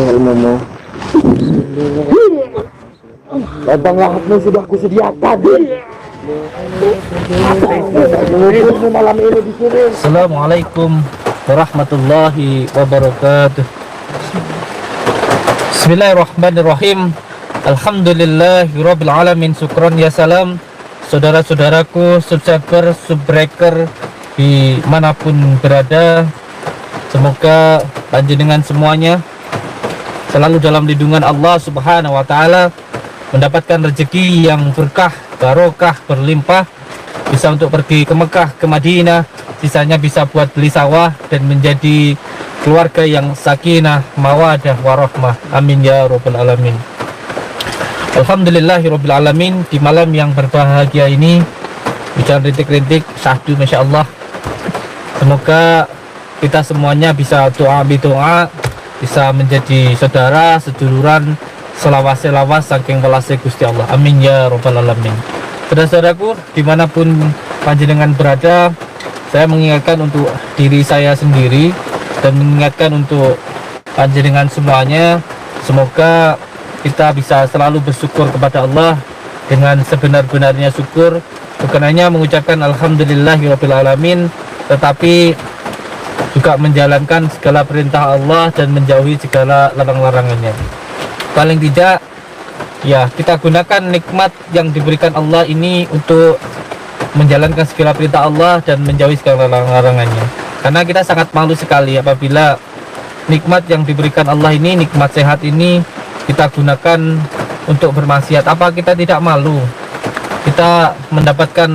ilmumu. Lubang lahatmu sudah kusediakan. Malam ini di sini. Assalamualaikum warahmatullahi wabarakatuh. Bismillahirrahmanirrahim. Alhamdulillahirabbil alamin. Syukron ya salam. Saudara-saudaraku, subscriber, subbreaker dimanapun berada, semoga panjenengan semuanya selalu dalam lindungan Allah Subhanahu wa taala, mendapatkan rezeki yang berkah, barokah, berlimpah, bisa untuk pergi ke Mekah, ke Madinah, sisanya bisa buat beli sawah dan menjadi keluarga yang sakinah, mawadah, warahmah. Amin ya rabbal alamin. Alhamdulillahirabbil alamin. Di malam yang berbahagia ini, hujan rintik-rintik, syahdu masya Allah. Semoga kita semuanya bisa doa bidoa, bisa menjadi saudara, seduluran, selawas-selawas saking welase Gusti Allah. Amin ya rabbal alamin. Saudara-saudaraku, dimanapun panjenengan berada, saya mengingatkan untuk diri saya sendiri dan mengingatkan untuk panjenengan semuanya, semoga kita bisa selalu bersyukur kepada Allah dengan sebenar-benarnya syukur, bukan hanya mengucapkan alhamdulillahirabbil alamin, tetapi juga menjalankan segala perintah Allah dan menjauhi segala larang-larangannya. Paling tidak ya, kita gunakan nikmat yang diberikan Allah ini untuk menjalankan segala perintah Allah dan menjauhi segala larang-larangannya. Karena kita sangat malu sekali apabila nikmat yang diberikan Allah ini, nikmat sehat ini, kita gunakan untuk bermaksiat. Apa kita tidak malu? Kita mendapatkan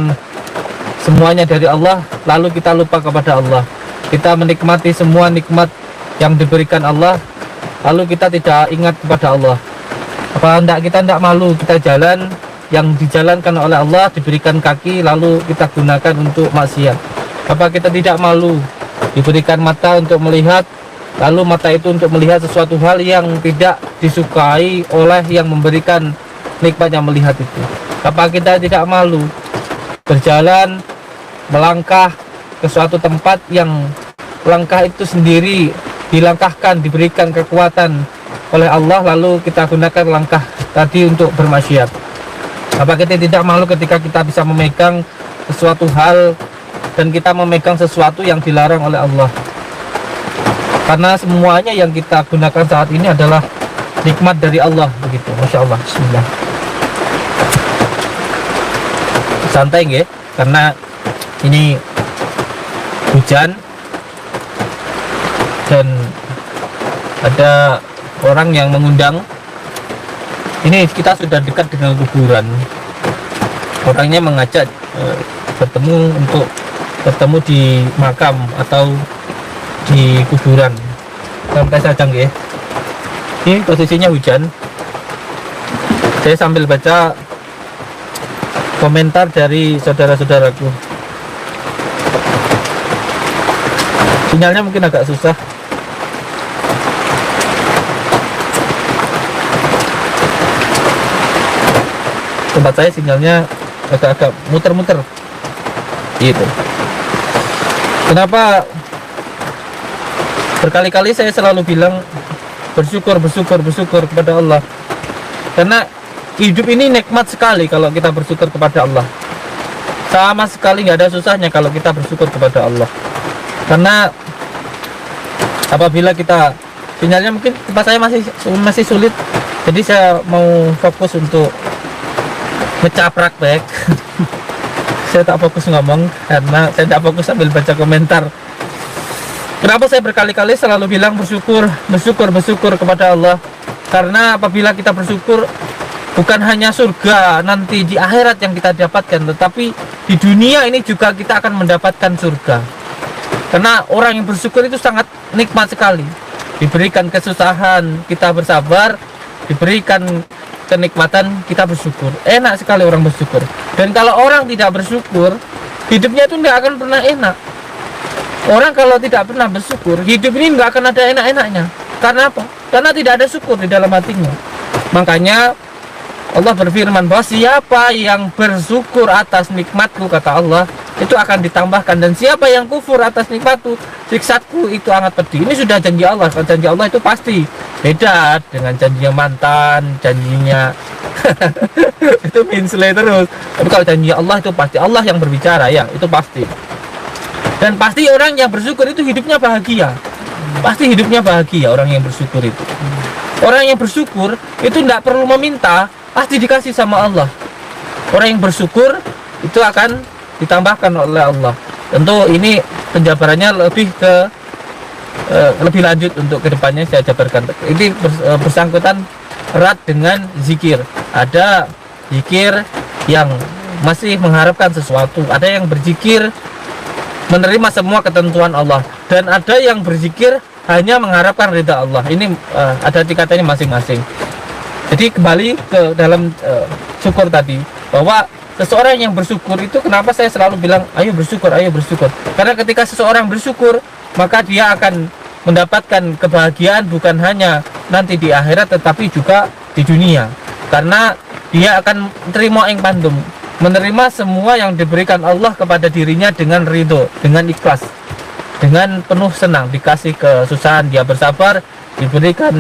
semuanya dari Allah, lalu kita lupa kepada Allah. Kita menikmati semua nikmat yang diberikan Allah, lalu kita tidak ingat kepada Allah. Apa kita tidak malu? Kita jalan yang dijalankan oleh Allah, diberikan kaki, lalu kita gunakan untuk maksiat. Apa kita tidak malu? Diberikan mata untuk melihat, lalu mata itu untuk melihat sesuatu hal yang tidak disukai oleh yang memberikan nikmat yang melihat itu. Apa kita tidak malu berjalan, melangkah ke suatu tempat yang langkah itu sendiri dilangkahkan, diberikan kekuatan oleh Allah, lalu kita gunakan langkah tadi untuk bermaksiat. Apa kita tidak malu ketika kita bisa memegang sesuatu hal dan kita memegang sesuatu yang dilarang oleh Allah? Karena semuanya yang kita gunakan saat ini adalah nikmat dari Allah, begitu. Masya Allah. Bismillah. Santai nggih, karena ini hujan dan ada orang yang mengundang. Ini kita sudah dekat dengan kuburan. Orangnya mengajak bertemu untuk bertemu di makam atau di kuburan. Sampai saja nggih. Ini posisinya hujan. Saya sambil baca komentar dari saudara-saudaraku. Sinyalnya mungkin agak susah. Tempat saya sinyalnya agak-agak muter-muter. Gitu. Kenapa berkali-kali saya selalu bilang bersyukur kepada Allah? Karena hidup ini nikmat sekali kalau kita bersyukur kepada Allah. Sama sekali nggak ada susahnya kalau kita bersyukur kepada Allah. Karena apabila kita, sinyalnya mungkin tempat saya masih sulit, jadi saya mau fokus untuk ngecaprak baik. Saya tak fokus ngomong karena saya tak fokus sambil baca komentar. Kenapa saya berkali-kali selalu bilang bersyukur kepada Allah? Karena apabila kita bersyukur, bukan hanya surga nanti di akhirat yang kita dapatkan, tetapi di dunia ini juga kita akan mendapatkan surga. Karena orang yang bersyukur itu sangat nikmat sekali. Diberikan kesusahan, kita bersabar, diberikan kenikmatan, kita bersyukur. Enak sekali orang bersyukur. Dan kalau orang tidak bersyukur, hidupnya itu tidak akan pernah enak. Orang kalau tidak pernah bersyukur, hidup ini nggak akan ada enak-enaknya. Karena apa? Karena tidak ada syukur di dalam hatinya. Makanya Allah berfirman bahwa siapa yang bersyukur atas nikmatku, kata Allah, itu akan ditambahkan. Dan siapa yang kufur atas nikmatku, siksaku itu sangat pedih. Ini sudah janji Allah. Janji Allah itu pasti beda dengan janjinya mantan, janjinya itu minsle terus. Tapi kalau janji Allah itu pasti, Allah yang berbicara, ya itu pasti. Dan pasti orang yang bersyukur itu hidupnya bahagia. Pasti hidupnya bahagia orang yang bersyukur itu. Orang yang bersyukur itu tidak perlu meminta, pasti dikasih sama Allah. Orang yang bersyukur itu akan ditambahkan oleh Allah. Tentu ini penjabarannya lebih lanjut untuk kedepannya saya jabarkan. Ini bersangkutan erat dengan zikir. Ada zikir yang masih mengharapkan sesuatu, ada yang berzikir menerima semua ketentuan Allah, dan ada yang berzikir hanya mengharapkan ridha Allah. Ini ada tingkatannya masing-masing. Jadi kembali ke dalam syukur tadi, bahwa seseorang yang bersyukur itu, kenapa saya selalu bilang ayo bersyukur, ayo bersyukur. Karena ketika seseorang bersyukur, maka dia akan mendapatkan kebahagiaan bukan hanya nanti di akhirat, tetapi juga di dunia. Karena dia akan terima ing pandum, menerima semua yang diberikan Allah kepada dirinya dengan ridho, dengan ikhlas, dengan penuh senang. Dikasih kesusahan dia bersabar, diberikan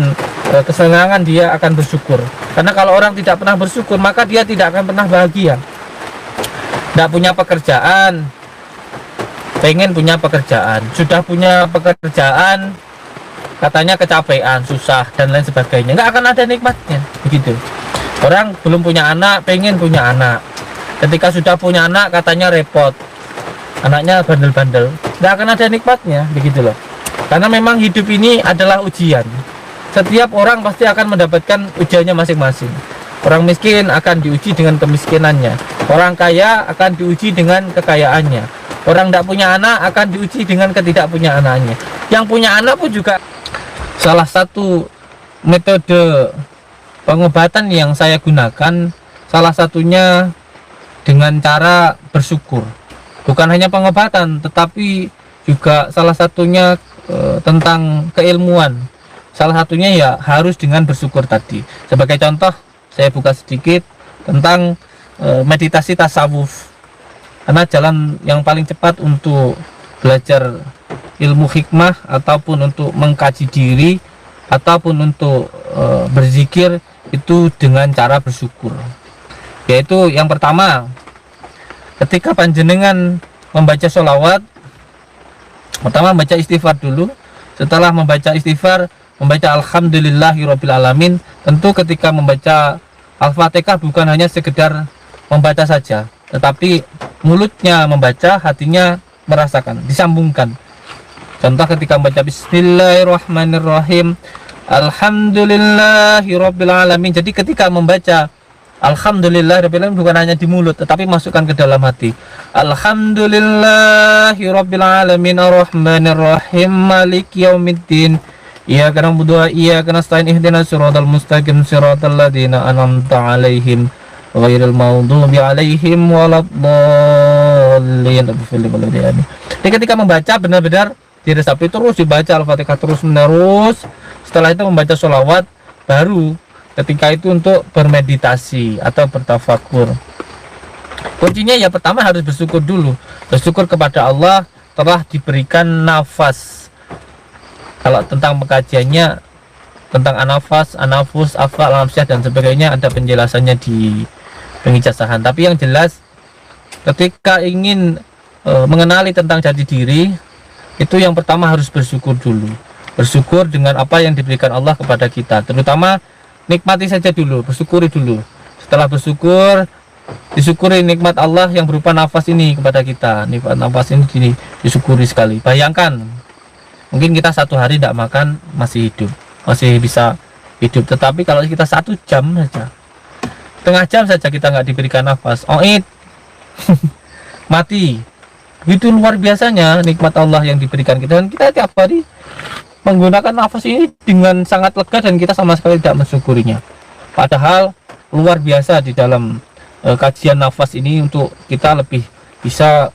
kesenangan dia akan bersyukur. Karena kalau orang tidak pernah bersyukur, maka dia tidak akan pernah bahagia. Tidak punya pekerjaan, pengen punya pekerjaan, sudah punya pekerjaan, katanya kecapean, susah dan lain sebagainya, nggak akan ada nikmatnya. Begitu. Orang belum punya anak, pengen punya anak, ketika sudah punya anak katanya repot, anaknya bandel-bandel, nggak akan ada nikmatnya. Begitu loh. Karena memang hidup ini adalah ujian. Setiap orang pasti akan mendapatkan ujiannya masing-masing. Orang miskin akan diuji dengan kemiskinannya, orang kaya akan diuji dengan kekayaannya, orang tidak punya anak akan diuji dengan ketidakpunya anaknya. Yang punya anak pun juga. Salah satu metode pengobatan yang saya gunakan, salah satunya dengan cara bersyukur. Bukan hanya pengobatan, tetapi juga salah satunya tentang keilmuan. Salah satunya ya harus dengan bersyukur tadi. Sebagai contoh, saya buka sedikit tentang meditasi tasawuf. Karena jalan yang paling cepat untuk belajar ilmu hikmah, ataupun untuk mengkaji diri, ataupun untuk berzikir, itu dengan cara bersyukur. Yaitu yang pertama, ketika panjenengan membaca sholawat, pertama membaca istighfar dulu. Setelah membaca istighfar, membaca alhamdulillahirabbil alamin. Tentu ketika membaca Al-Fatihah bukan hanya sekedar membaca saja, tetapi mulutnya membaca, hatinya merasakan, disambungkan. Contoh ketika membaca bismillahirrahmanirrahim, alhamdulillahirabbil alamin. Jadi ketika membaca alhamdulillahirabbil alamin bukan hanya di mulut, tetapi masukkan ke dalam hati. Alhamdulillahirabbil alamin arrahmanirrahim maliki yaumiddin iyyaka na'budu wa iyyaka nasta'in ihdinas siratal mustaqim siratal ladzina an'amta 'alaihim ghairil maghdubi 'alaihim waladdallin. Jadi ketika membaca benar-benar diresapi, terus dibaca Al-Fatihah terus menerus. Setelah itu membaca sholawat, baru ketika itu untuk bermeditasi atau bertafakur. Kuncinya ya pertama harus bersyukur dulu. Bersyukur kepada Allah telah diberikan nafas. Kalau tentang pengkajiannya tentang anafas, anafus, afal, alamsyah dan sebagainya ada penjelasannya di pengijazahan. Tapi yang jelas ketika ingin mengenali tentang jati diri, itu yang pertama harus bersyukur dulu. Bersyukur dengan apa yang diberikan Allah kepada kita. Terutama nikmati saja dulu, bersyukuri dulu. Setelah bersyukur, disyukuri nikmat Allah yang berupa nafas ini kepada kita. Nikmat nafas ini disyukuri sekali. Bayangkan, mungkin kita satu hari tidak makan masih hidup, masih bisa hidup. Tetapi kalau kita 1 jam saja, setengah jam saja kita nggak diberikan nafas, mati. Itu luar biasanya nikmat Allah yang diberikan kita. Dan kita tiap hari menggunakan nafas ini dengan sangat lega dan kita sama sekali tidak mensyukurinya. Padahal luar biasa di dalam kajian nafas ini untuk kita lebih bisa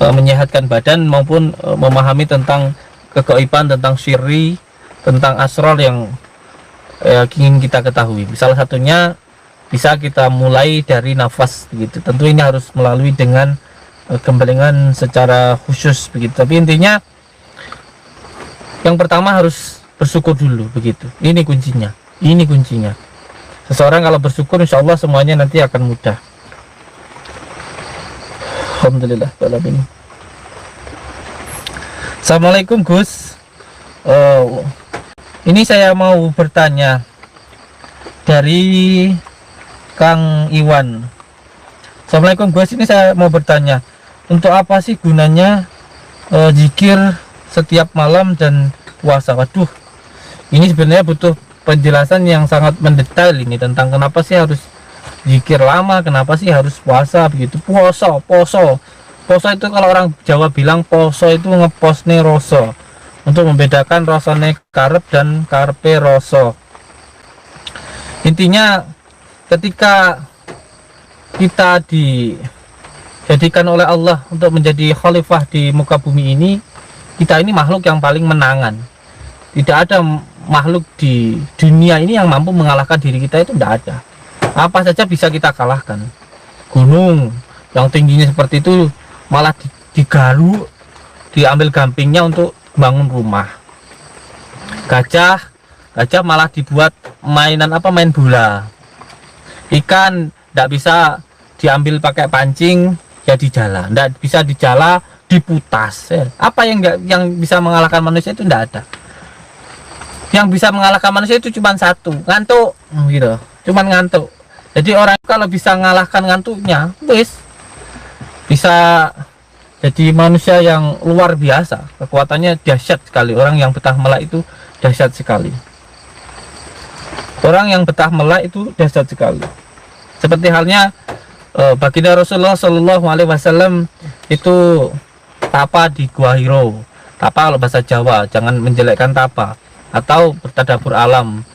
menyehatkan badan maupun memahami tentang kegaiban, tentang syirri, tentang asrar yang ingin kita ketahui. Salah satunya bisa kita mulai dari nafas begitu. Tentu ini harus melalui dengan gembelengan secara khusus begitu. Tapi intinya yang pertama harus bersyukur dulu begitu. Ini kuncinya. Ini kuncinya. Seseorang kalau bersyukur, insya Allah semuanya nanti akan mudah. Alhamdulillah. Assalamualaikum Gus. Ini saya mau bertanya dari Kang Iwan. Assalamualaikum Gus. Ini saya mau bertanya, untuk apa sih gunanya zikir setiap malam dan puasa? Waduh, ini sebenarnya butuh penjelasan yang sangat mendetail ini tentang kenapa sih harus zikir lama, kenapa sih harus puasa begitu. Poso itu kalau orang Jawa bilang poso itu ngeposne roso, untuk membedakan rosone karep dan karpe roso. Intinya ketika kita dijadikan oleh Allah untuk menjadi khalifah di muka bumi ini, kita ini makhluk yang paling menangan. Tidak ada makhluk di dunia ini yang mampu mengalahkan diri kita, itu tidak ada. Apa saja bisa kita kalahkan. Gunung yang tingginya seperti itu malah digaru, diambil gampingnya untuk bangun rumah. Gajah malah dibuat mainan main bola. Ikan tidak bisa diambil pakai pancing, ya di jala. Tidak bisa di jala, diputas. Apa yang bisa mengalahkan manusia itu tidak ada. Yang bisa mengalahkan manusia itu cuma satu, ngantuk gitu. Cuman ngantuk. Jadi orang kalau bisa mengalahkan ngantuknya, bisa jadi manusia yang luar biasa. Kekuatannya dahsyat sekali. Orang yang betah melek itu dahsyat sekali. Orang yang betah melek itu dahsyat sekali. Seperti halnya baginda Rasulullah Shallallahu Alaihi Wasallam itu tapa di Gua Hiro. Tapa kalau bahasa Jawa, jangan menjelekkan tapa. Atau bertadabur alam.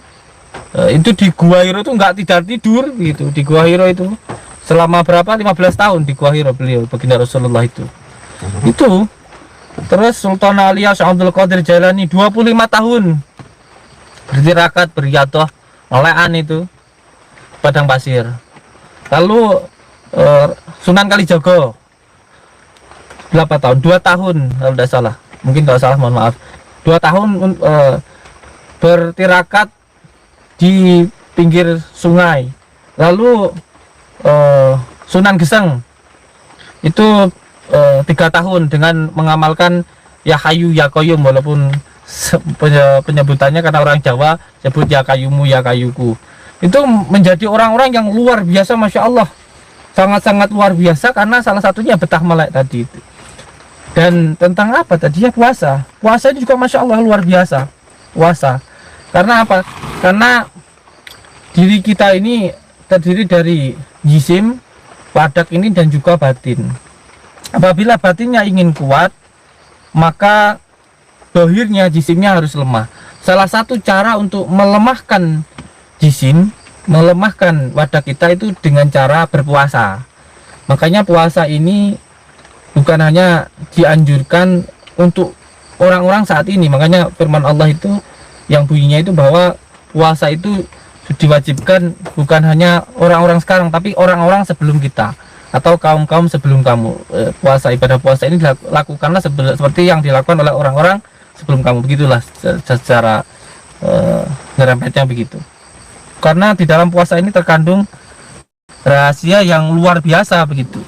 Itu di Gua Hiro itu nggak tidur gitu. Di Gua Hiro itu selama berapa? 15 tahun di Gua Hiro beliau, baginda Rasulullah itu. Itu terus Sultan Ali Syekh Abdul Qadir Jailani 25 tahun bertirakat, beriadah, olehan itu padang pasir. Lalu Sunan Kalijaga berapa tahun? 2 tahun kalau tidak salah, mungkin kalau salah mohon maaf. 2 tahun bertirakat di pinggir sungai. Lalu Sunan Geseng itu 3 tahun dengan mengamalkan ya Hayu ya Qayyum, walaupun penyebutannya karena orang Jawa sebut ya Kayumu ya Kayuku. Itu menjadi orang-orang yang luar biasa, Masya Allah, sangat-sangat luar biasa, karena salah satunya betah melek tadi itu. Dan tentang apa tadinya? Puasa ini juga Masya Allah luar biasa. Puasa karena apa? Karena diri kita ini terdiri dari jisim, wadak ini, dan juga batin. Apabila batinnya ingin kuat, maka dohirnya, jisimnya harus lemah. Salah satu cara untuk melemahkan jisim, melemahkan wadah kita itu dengan cara berpuasa. Makanya puasa ini bukan hanya dianjurkan untuk orang-orang saat ini. Makanya firman Allah itu yang bunyinya itu bahwa puasa itu diwajibkan bukan hanya orang-orang sekarang, tapi orang-orang sebelum kita atau kaum-kaum sebelum kamu. Ibadah puasa ini dilakukanlah seperti yang dilakukan oleh orang-orang sebelum kamu. Begitulah secara ngerempetnya begitu. Karena di dalam puasa ini terkandung rahasia yang luar biasa begitu.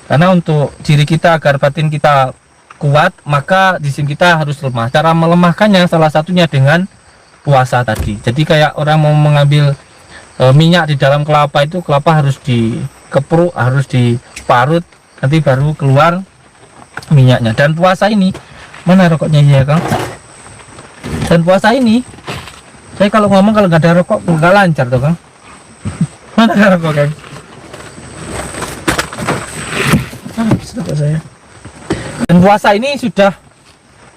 Karena untuk diri kita agar batin kita kuat, maka jisim kita harus lemah. Cara melemahkannya salah satunya dengan puasa tadi. Jadi kayak orang mau mengambil minyak di dalam kelapa, itu kelapa harus dikepruk, harus diparut, nanti baru keluar minyaknya. Dan puasa ini, mana rokoknya ya Kang? Dan puasa ini, saya kalau ngomong kalau nggak ada rokok nggak lancar tuh Kang. Mana ada rokok Kang? Rokok saya. Dan puasa ini sudah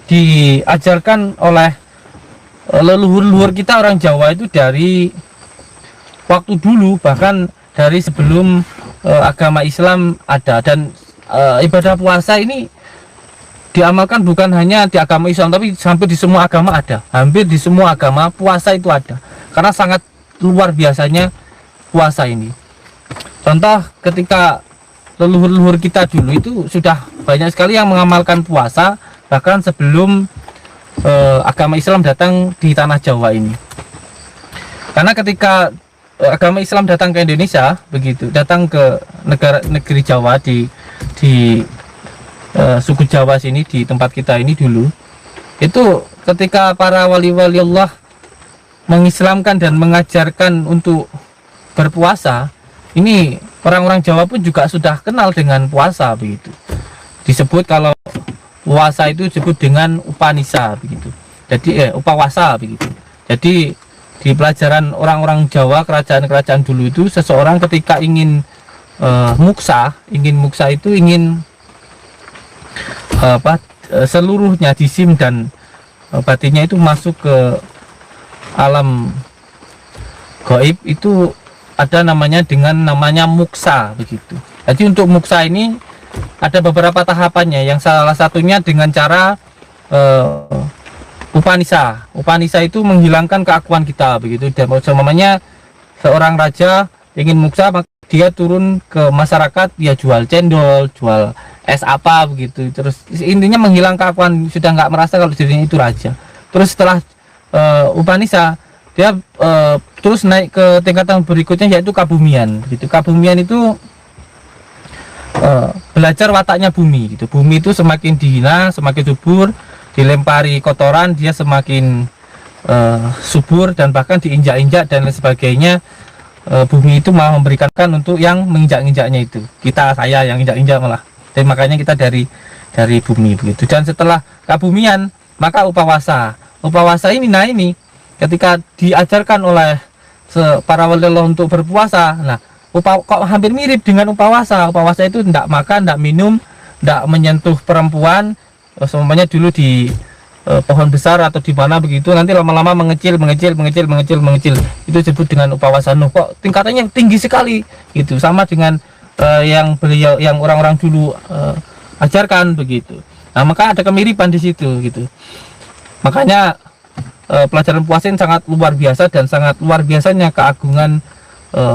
diajarkan oleh leluhur-leluhur kita orang Jawa itu dari waktu dulu, bahkan dari sebelum agama Islam ada. Dan ibadah puasa ini diamalkan bukan hanya di agama Islam, tapi hampir di semua agama ada. Hampir di semua agama puasa itu ada, karena sangat luar biasanya puasa ini. Contoh, ketika leluhur-leluhur kita dulu itu sudah banyak sekali yang mengamalkan puasa, bahkan sebelum agama Islam datang di tanah Jawa ini. Karena ketika agama Islam datang ke Indonesia, begitu datang ke negeri Jawa, di suku Jawa sini, di tempat kita ini dulu, itu ketika para wali-wali Allah mengislamkan dan mengajarkan untuk berpuasa, ini orang-orang Jawa pun juga sudah kenal dengan puasa, begitu. Disebut kalau puasa itu disebut dengan upanisa, begitu. Jadi upawasa, begitu. Jadi di pelajaran orang-orang Jawa, kerajaan-kerajaan dulu itu, seseorang ketika ingin muksa itu ingin seluruhnya jisim dan batinnya itu masuk ke alam gaib, itu ada namanya muksa, begitu. Jadi untuk muksa ini ada beberapa tahapannya, yang salah satunya dengan cara upanisa. Upanisa itu menghilangkan keakuan kita, begitu. Dan namanya seorang raja ingin muksa, maka dia turun ke masyarakat, dia jual cendol, jual es apa, begitu. Terus intinya menghilangkan keakuan, sudah nggak merasa kalau dirinya itu raja. Terus setelah upanisa, dia terus naik ke tingkatan berikutnya, yaitu kabumian, gitu. Kabumian itu belajar wataknya bumi, gitu. Bumi itu semakin dihina, semakin subur, dilempari kotoran, dia semakin subur, dan bahkan diinjak-injak dan lain sebagainya. Bumi itu malah memberikan untuk yang menginjak-injaknya, itu saya yang injak-injak malah. Dan makanya kita dari bumi, begitu. Dan setelah kabumian, maka upawasa ini, nah ini ketika diajarkan oleh para wali Allah untuk berpuasa, nah kok hampir mirip dengan upawasa. Upawasa itu tidak makan, tidak minum, tidak menyentuh perempuan, semuanya dulu di pohon besar atau di mana, begitu. Nanti lama-lama mengecil. Itu disebut dengan upawasa. Kok tingkatannya tinggi sekali, gitu. Sama dengan yang orang-orang dulu ajarkan, begitu. Nah, maka ada kemiripan di situ, gitu. Makanya pelajaran puasa ini sangat luar biasa, dan sangat luar biasanya keagungan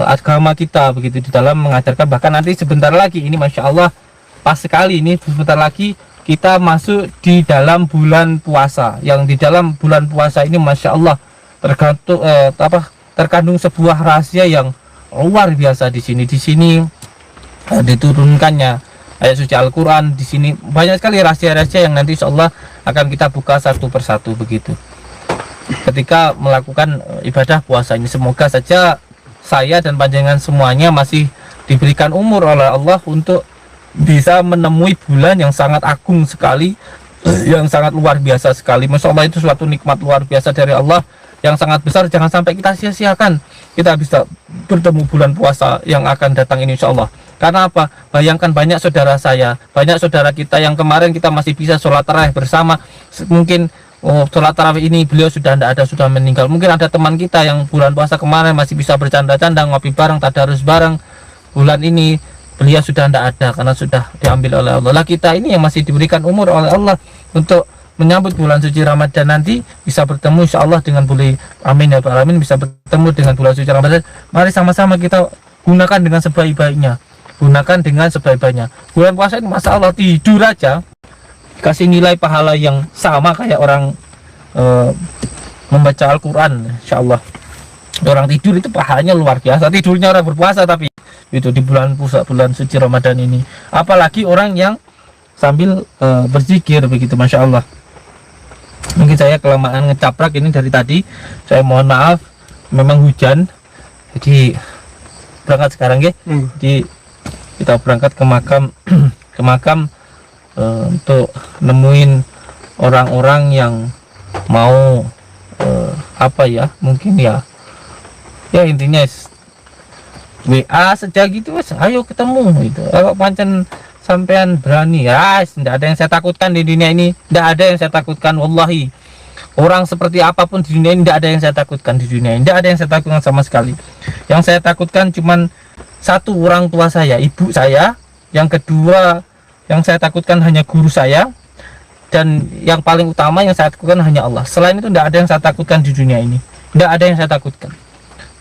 agama kita, begitu, di dalam mengajarkan. Bahkan nanti sebentar lagi ini, masya Allah, pas sekali ini, sebentar lagi kita masuk di dalam bulan puasa. Yang di dalam bulan puasa ini, masya Allah, terkandung sebuah rahasia yang luar biasa di sini. Di sini diturunkannya ayat suci Al-Quran. Di sini banyak sekali rahasia-rahasia yang nanti insya Allah akan kita buka satu persatu, begitu, ketika melakukan ibadah puasa ini. Semoga saja saya dan panjenengan semuanya masih diberikan umur oleh Allah untuk bisa menemui bulan yang sangat agung sekali, yang sangat luar biasa sekali. Masya Allah, itu suatu nikmat luar biasa dari Allah yang sangat besar. Jangan sampai kita sia-siakan kita bisa bertemu bulan puasa yang akan datang ini, insya Allah. Karena apa? Bayangkan banyak saudara saya, banyak saudara kita yang kemarin kita masih bisa sholat tarawih bersama. Mungkin sholat tarawih ini beliau sudah tidak ada, sudah meninggal. Mungkin ada teman kita yang bulan puasa kemarin masih bisa bercanda-canda, ngopi bareng, tadarus bareng. Bulan ini beliau sudah tidak ada karena sudah diambil oleh Allah. Lah kita ini yang masih diberikan umur oleh Allah untuk menyambut bulan suci Ramadan nanti, bisa bertemu insya Allah dengan bulan, amin ya Rabbal alamin, bisa bertemu dengan bulan suci Ramadan. Mari sama-sama kita gunakan dengan sebaik-baiknya, gunakan dengan sebaik-baiknya. Bulan puasa ini masa Allah tidur aja kasih nilai pahala yang sama kayak orang membaca Al-Quran, insya Allah. Orang tidur itu pahalanya luar biasa, tidurnya orang berpuasa, tapi itu di bulan suci Ramadan ini, apalagi orang yang sambil berzikir, begitu, masya Allah. Mungkin saya kelamaan ngecaprak ini dari tadi, saya mohon maaf, memang hujan, jadi berangkat sekarang ya. Jadi kita berangkat ke makam untuk nemuin orang-orang yang mau mungkin ya intinya WA saja gitu, ayo ketemu gitu. Kalau pancen sampean berani, ya tidak ada yang saya takutkan di dunia ini, tidak ada yang saya takutkan, wallahi. Orang seperti apapun di dunia ini tidak ada yang saya takutkan di dunia ini. Tidak ada yang saya takutkan sama sekali. Yang saya takutkan cuman satu, orang tua saya, ibu saya. Yang kedua yang saya takutkan hanya guru saya. Dan yang paling utama yang saya takutkan hanya Allah. Selain itu tidak ada yang saya takutkan di dunia ini. Tidak ada yang saya takutkan.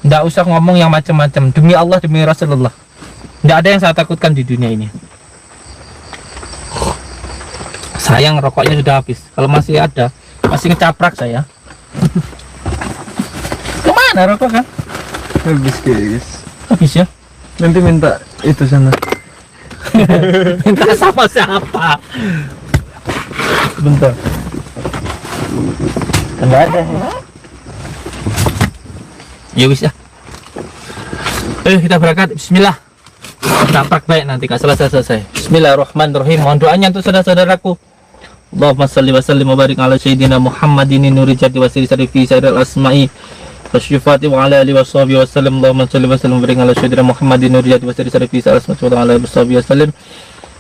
Tidak usah ngomong yang macam-macam. Demi Allah, demi Rasulullah, tidak ada yang saya takutkan di dunia ini. Sayang rokoknya sudah habis. Kalau masih ada, masih ngecaprak saya. Kemana rokok kan? Habis guys. Habis ya. Nanti minta itu sana. Minta sama siapa? Bentar. Enggak ada. Ya wis ya. Kita berangkat. Bismillah. Caprak baik nanti gak selesai. Bismillahirrahmanirrahim. Mohon doanya untuk saudara-saudaraku. Allahumma salli wa sallim wa barik ala sayyidina Muhammadin nuri jati wa siri sarifi sayyidil asma'i wasyifati wa ala alihi wa sahbihi wa sallam. Allahumma salli wa sallim wa barik ala sayyidina Muhammadin nuri jati wa siri sarifi sayyidil asma'i wa ala alihi wa sahbihi wa sallam.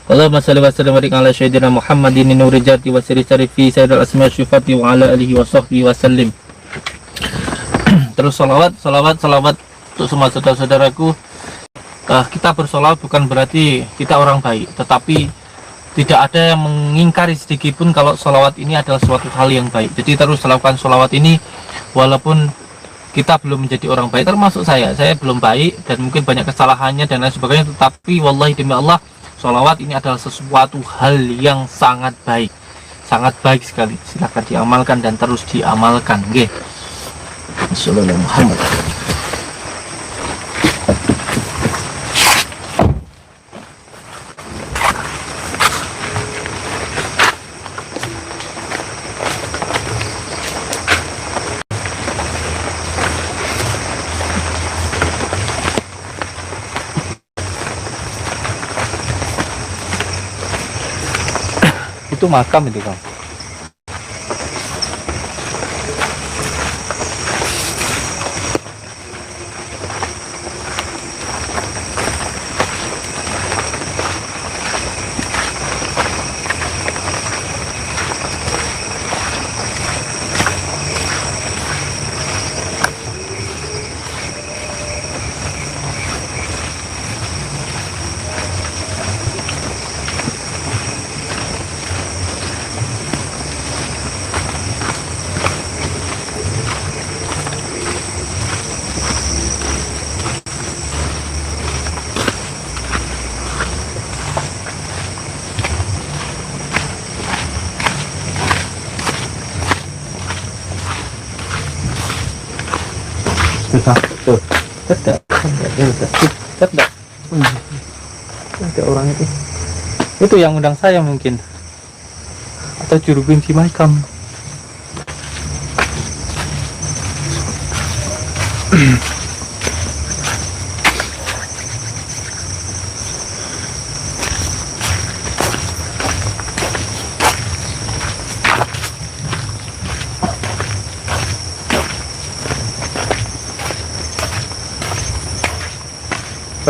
Allahumma salli wa sallim wa barik ala sayyidina Muhammadin nuri jati wa siri sarifi sayyidil asma'i wasyifati wa ala alihi wa sahbihi wa sallam. Terus salawat untuk semua saudara-saudaraku. Kita bersolawat bukan berarti kita orang baik, tetapi tidak ada yang mengingkari sedikit pun kalau solawat ini adalah suatu hal yang baik. Jadi terus lakukan solawat ini walaupun kita belum menjadi orang baik, termasuk saya belum baik dan mungkin banyak kesalahannya dan lain sebagainya, tetapi wallahi demi Allah, solawat ini adalah sesuatu hal yang sangat baik sekali. Silahkan diamalkan dan terus diamalkan. Nggih. Sallallahu Muhammad. Itu makam itu Kang. Tuh, tidak ada orang itu yang undang saya mungkin, atau juru kunci makam.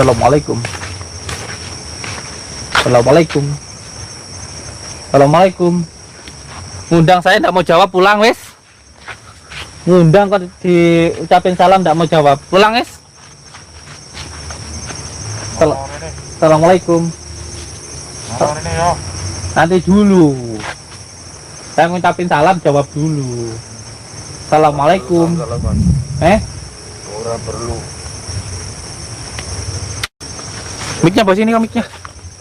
Assalamualaikum. Ngundang saya enggak mau jawab, pulang wes. Ngundang kok diucapin salam enggak mau jawab, pulang wes. Assalamualaikum. Nanti dulu. Saya ngucapin salam, jawab dulu. Assalamualaikum. Orang perlu. Mic-nya bos, ini kok mic-nya.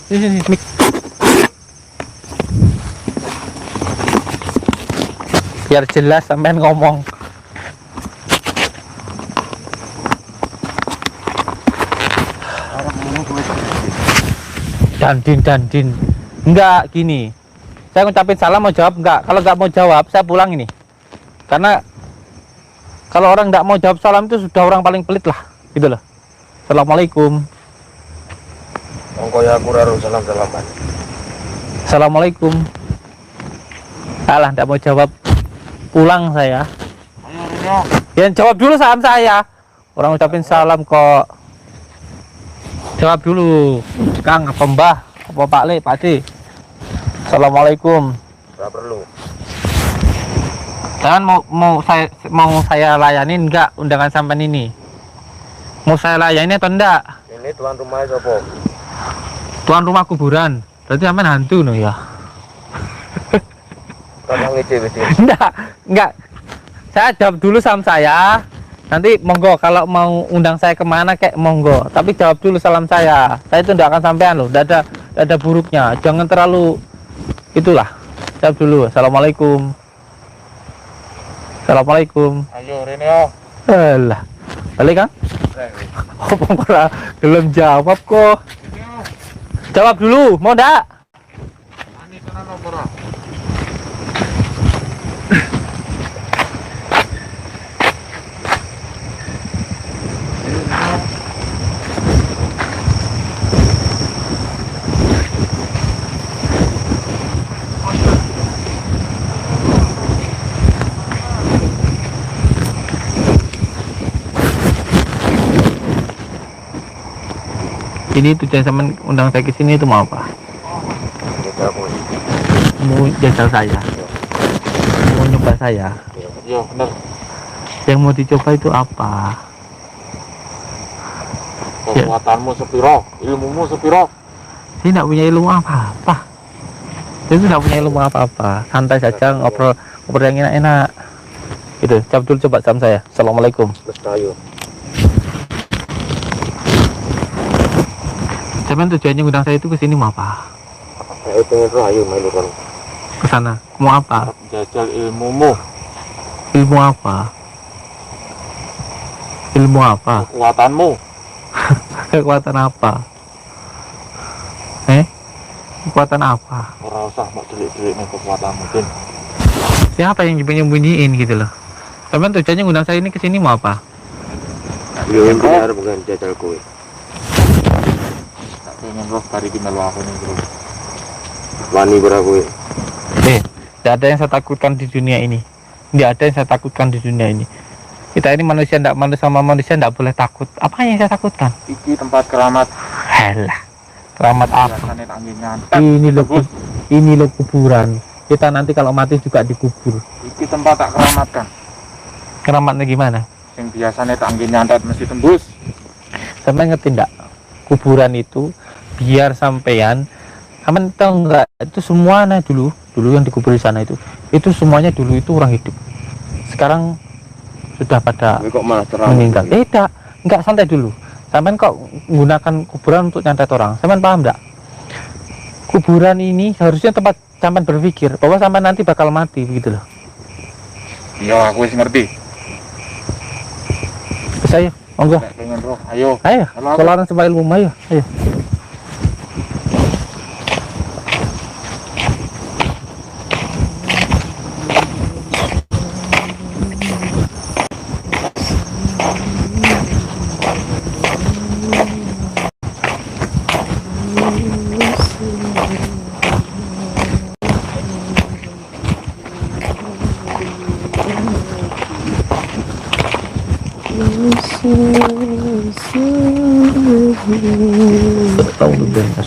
Sini, mic. Biar jelas sampean ngomong. Dandin. Enggak, gini. Saya ngucapin salam mau jawab enggak? Kalau enggak mau jawab, saya pulang ini. Karena kalau orang enggak mau jawab salam itu sudah orang paling pelit lah, gitu loh. Assalamualaikum. Ongkoya aku raro salam-salaman. Assalamualaikum. Alah, enggak mau jawab. Pulang saya. Ya jawab dulu salam saya. Orang ucapin salam kok. Jawab dulu. Kang, apa Mbah? Apa Pak Le, Pak D? Assalamualaikum. Enggak perlu. Jangan mau saya layanin enggak undangan sampean ini? Mau saya layani atau enggak? Ini tuan rumah siapa? Tuan rumah kuburan. Berarti sampean hantu no ya. Kamu ngece betul. Enggak. Saya jawab dulu salam saya. Nanti monggo kalau mau undang saya kemana kayak monggo. Tapi jawab dulu salam saya. Saya itu enggak akan sampean loh. Enggak ada buruknya. Jangan terlalu itulah. Jawab dulu. Assalamualaikum. Assalamualaikum. Ayo Reneo. Alah. Balik kan? Apa malah belum jawab kok. Jawab dulu, mau enggak? Ini tujuan sama undang saya ke sini itu mau apa? Mau jajal saya, mau nyoba saya. Iya benar. Yang mau dicoba itu apa? Kekuatanmu sepiro, ilmumu sepiro. Saya tidak punya ilmu apa-apa. Saya tidak punya ilmu apa-apa. Santai saja ngobrol yang enak-enak. Itu, jawab dulu coba sama saya. Assalamualaikum. Betul. Cuman tujuannya undang saya itu ke sini mau apa? Saya pengen rayu melukan. Ke sana. Mau apa? Jajal ilmumu, Ilmu apa? Ilmu apa? kekuatanmu. Kekuatan apa? Kekuatan apa? Ora usah mbak delik-delik nih kekuatan mungkin. Siapa yang nyembunyiin gitu loh? Cuman tujuannya undang saya ini ke sini mau apa? Belum benar bukan jajal kowe. Tak pengen roh kari di melu aku nih bro. Wani bra kowe. Tidak ada yang saya takutkan di dunia ini. Tidak ada yang saya takutkan di dunia ini. Kita ini manusia sama manusia tidak boleh takut. Apa yang saya takutkan? Iki tempat keramat. Halah, keramat apa? Biasanya tanggingnya. Ini loh kuburan. Kita nanti kalau mati juga dikubur. Iki tempat tak keramatkan. Keramatnya gimana? Yang biasanya tanggingnya nyantet mesti tembus. Sampai ngerti enggak? Kuburan itu biar sampean, sampean tahu enggak? Itu semuanya dulu yang dikubur di sana itu semuanya dulu itu orang hidup. Sekarang sudah pada Kowe kok malah terang. meninggal. Enggak santai dulu. Sampean kok menggunakan kuburan untuk nyantet orang. Sampean paham enggak? Kuburan ini harusnya tempat sampean berpikir bahwa sampean nanti bakal mati begitu loh. Iya aku wis ngerti. Bisa ayo, monggo. Tak pengen roh. Ayo. Ayo, Halo, aku. kolaran sama ilmu ayo.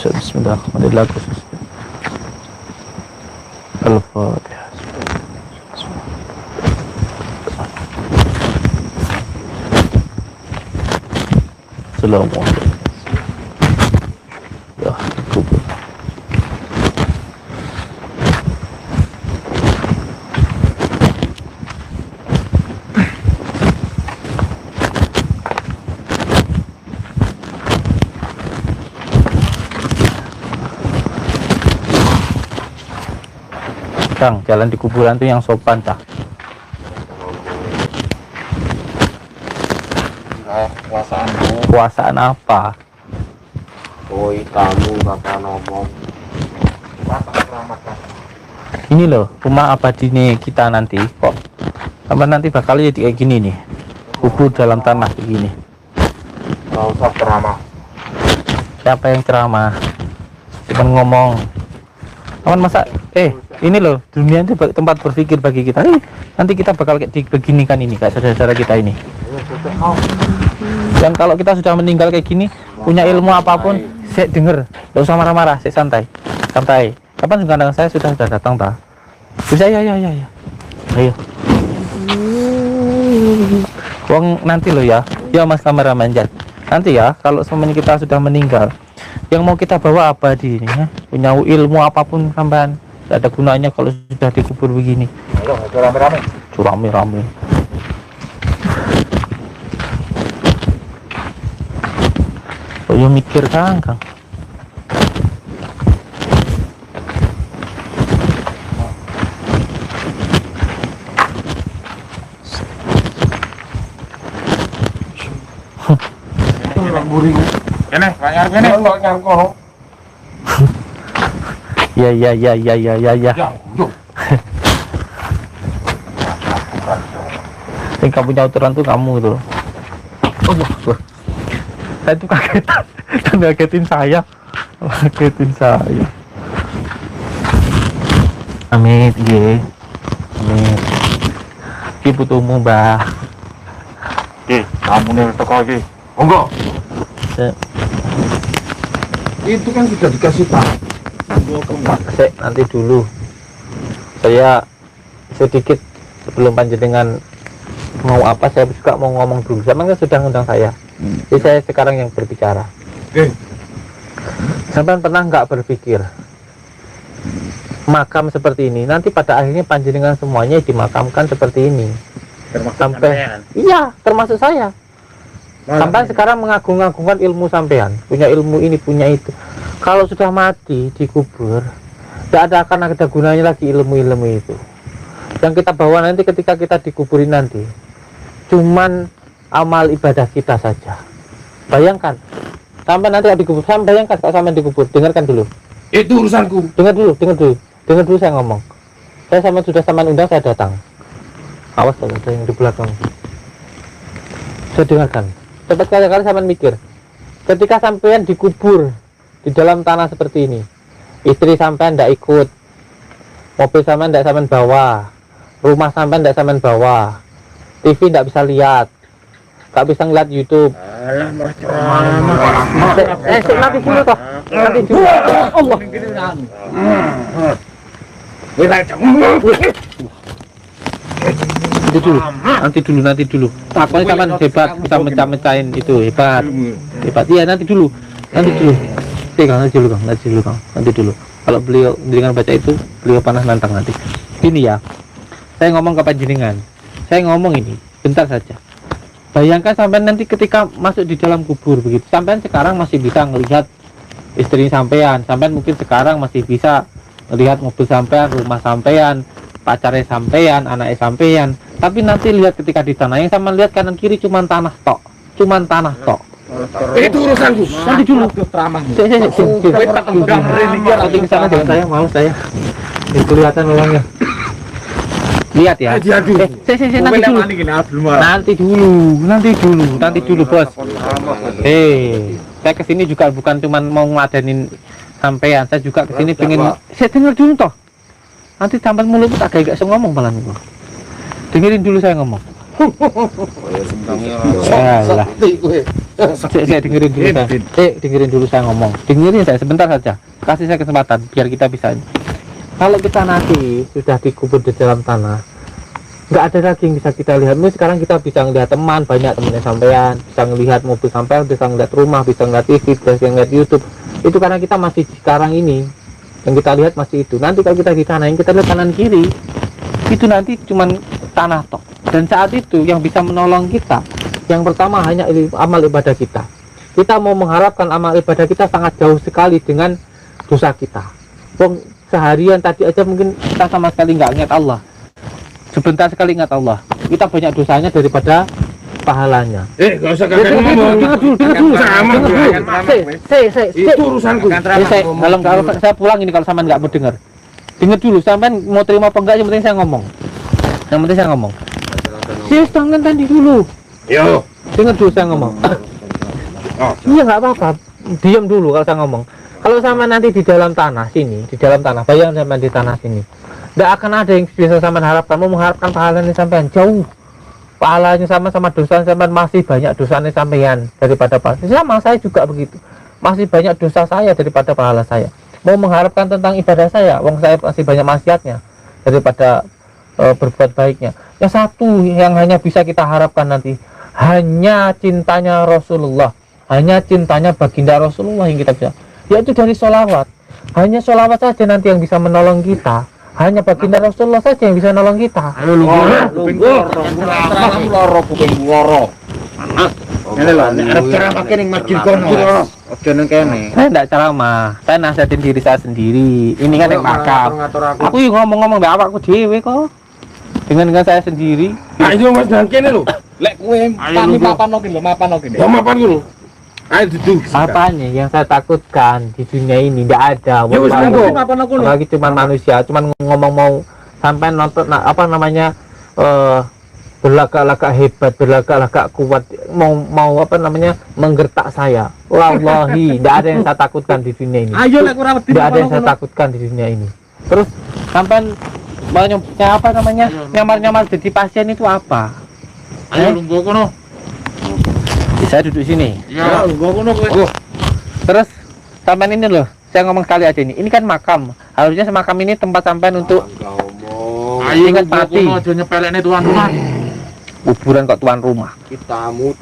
Bismillahirrahmanirrahim. Al-Fatihah. Assalamualaikum. Ya, kubur. Kang, jalan di kuburan tuh yang sopan, Cah. Kuasaanmu. Kuasaan apa? Oi kamu bakal ngomong. Tak keramatkan. Ini loh, rumah abadi nih kita nanti kok. Sampai nanti bakal jadi kayak gini nih. Kubur dalam tanah kayak gini. Gak usah ceramah. Siapa yang ceramah? Cuman ngomong. Aman masa ini loh, dunia itu tempat berpikir bagi kita. Nanti kita bakal kayak begini kan ini kayak saudara-saudara kita ini. Dan kalau kita sudah meninggal kayak gini, punya ilmu apapun, saya denger, gak usah marah-marah, saya santai. Kapan undang saya sudah datang, tak? Bisa, ya. Ayo. Wong nanti loh ya Mas kameramen Jan. Nanti ya kalau semuanya kita sudah meninggal, yang mau kita bawa apa di ini ya? Punya ilmu apapun sampean, tidak ada gunanya kalau sudah dikubur begini. Ayo, rame-rame. Rame-rame. Oh ya mikir Kang. Kene, kayar kene. Ya. Ya, yuk. Yang kamu punya aturan tuh kamu gitu loh. Oh, saya tuh kagetan dan ngagetin saya. Amit, ye. Amit. Ki putumu, Mbah. Kamu nih teko iki. Monggo. Itu kan sudah dikasih tahu. Nanti dulu. Saya sedikit sebelum panjenengan mau apa, saya juga mau ngomong dulu. Sama kan sudah ngundang saya. Jadi saya sekarang yang berbicara. Sampai pernah nggak berpikir makam seperti ini nanti pada akhirnya panjenengan semuanya dimakamkan seperti ini? Sampai iya, termasuk saya. Sampai sekarang mengagung-agungkan ilmu sampean, punya ilmu ini, punya itu. Kalau sudah mati dikubur, tidak akan ada gunanya lagi ilmu-ilmu itu. Yang kita bawa nanti ketika kita dikuburin nanti, cuman amal ibadah kita saja. Bayangkan, sampai nanti dikubur, sampai bayangkan kalau sampai dikubur, dengarkan dulu. Itu urusanku. Dengar dulu saya ngomong. Saya sudah sama undang, saya datang. Awas kalau ada yang di belakang. Saya dengarkan. Cepat kali-kali sampean mikir. Ketika sampean dikubur di dalam tanah seperti ini, istri sampean tidak ikut, mobil sampean tidak sampean bawa, rumah sampean tidak sampean bawa, TV tidak bisa lihat, nggak bisa ngeliat YouTube. Nanti dulu toh. Nanti dulu. Allah. Nanti dulu. Pokoknya sampean hebat, bisa mecah-mecahin itu hebat. Iya, nanti dulu. Nanti dulu, Kang. Kalau beliau dengan baca itu, beliau panas nantang nanti. Ini ya. Saya ngomong ke panjenengan. Saya ngomong ini, bentar saja. Bayangkan sampean nanti ketika masuk di dalam kubur begitu. Sampean sekarang masih bisa melihat istri sampean, mungkin sekarang masih bisa melihat mobil sampean, rumah sampean, pacarnya sampean, anaknya sampean. Tapi nanti lihat ketika di tanah, yang sama lihat kanan kiri cuman tanah tok. Itu urusanku. Nanti dulu. Nanti ke sana jangan saya, malu saya. Ini kelihatan orangnya. Lihat ya. Nanti dulu, Bos. Saya kesini juga bukan cuman mau ngeladenin sampean, saya juga kesini pengen. Saya dengar dulu toh. Nanti sampai mulut agak ngomong malah nih. Dengerin dulu saya ngomong. Saya dengerin dulu saya. Dengerin dulu saya ngomong. Dengerin saya sebentar saja. Kasih saya kesempatan biar kita bisa. Kalau kita nanti sudah dikubur di dalam tanah, nggak ada lagi yang bisa kita lihat. Sekarang kita bisa ngelihat teman, banyak temannya sampean, bisa ngelihat mobil sampean, bisa ngelihat rumah, bisa ngelihat TV, bisa ngelihat YouTube. Itu karena kita masih sekarang ini yang kita lihat masih itu. Nanti kalau kita di tanah, yang kita lihat kanan kiri itu nanti cuman tanah tok. Dan saat itu yang bisa menolong kita, yang pertama hanya amal ibadah kita. Kita mau mengharapkan amal ibadah kita sangat jauh sekali dengan dosa kita. Seharian tadi aja mungkin kita sama sekali nggak ingat Allah, sebentar sekali ingat Allah, kita banyak dosanya daripada pahalanya. Gak usah kakak ngomong. Dengar dulu. Itu urusanku. Kalau saya pulang ini kalau sampean nggak mau dengar. Dengar dulu, sampean mau terima apa enggak, yang penting saya ngomong. Sis, tangan tadi dulu. Yo. Dengar dulu saya ngomong. Iya nggak apa-apa. Diam dulu kalau saya ngomong. Kalau sama nanti di dalam tanah sini, bayang sampean di tanah sini, tidak akan ada yang bisa sampean harapkan. Mau mengharapkan pahalanya sampean jauh. Pahalanya sama dosa sampean masih banyak dosanya sampean daripada pahala. Sama saya juga begitu. Masih banyak dosa saya daripada pahala saya. Mau mengharapkan tentang ibadah saya, wong saya masih banyak maksiatnya daripada berbuat baiknya. yang satu yang hanya bisa kita harapkan nanti, hanya cintanya Rasulullah, hanya cintanya baginda Rasulullah yang kita bisa, yaitu dari sholawat. Hanya sholawat saja nanti yang bisa menolong kita, hanya baginda Rasulullah saja yang bisa menolong kita. Ayo lu loro kuping loro. Ini lho, nek arep ceramah kene masjid kono. Ojo nang kene. Saya tidak ceramah, saya nasihatin diri saya sendiri. Ini kan yang makam. Aku yang ngomong-ngomong mbak awakku dhewe kok. Dengan saya sendiri. Ayo Mas nang kene lho. Lek kowe kami mapano kene lho, mapano kene. Ya mapan ngono. Ayo duduk. Apanya yang saya takutkan di dunia ini tidak ada. Ya wis monggo. Apalagi cuma manusia, cuma ngomong mau sampai nonton apa namanya berlagak-lagak hebat, berlagak-lagak kuat, mau apa namanya menggertak saya. Wallahi, tidak ada yang saya takutkan di dunia ini. Ayo lek ora wedi. Tidak ada yang saya takutkan di dunia ini. Terus sampai banyak apa namanya nyamar-nyamar jadi pasien itu apa? Ayo lungguh kono. Saya duduk sini. Ya lungguh kono kowe. Terus sampai ini loh, saya ngomong sekali aja ini kan makam. Harusnya makam ini tempat sampean untuk Ayo ingat lungguh mati. kono aja nyepelekne tuan rumah. Kuburan kok tuan rumah. Tamu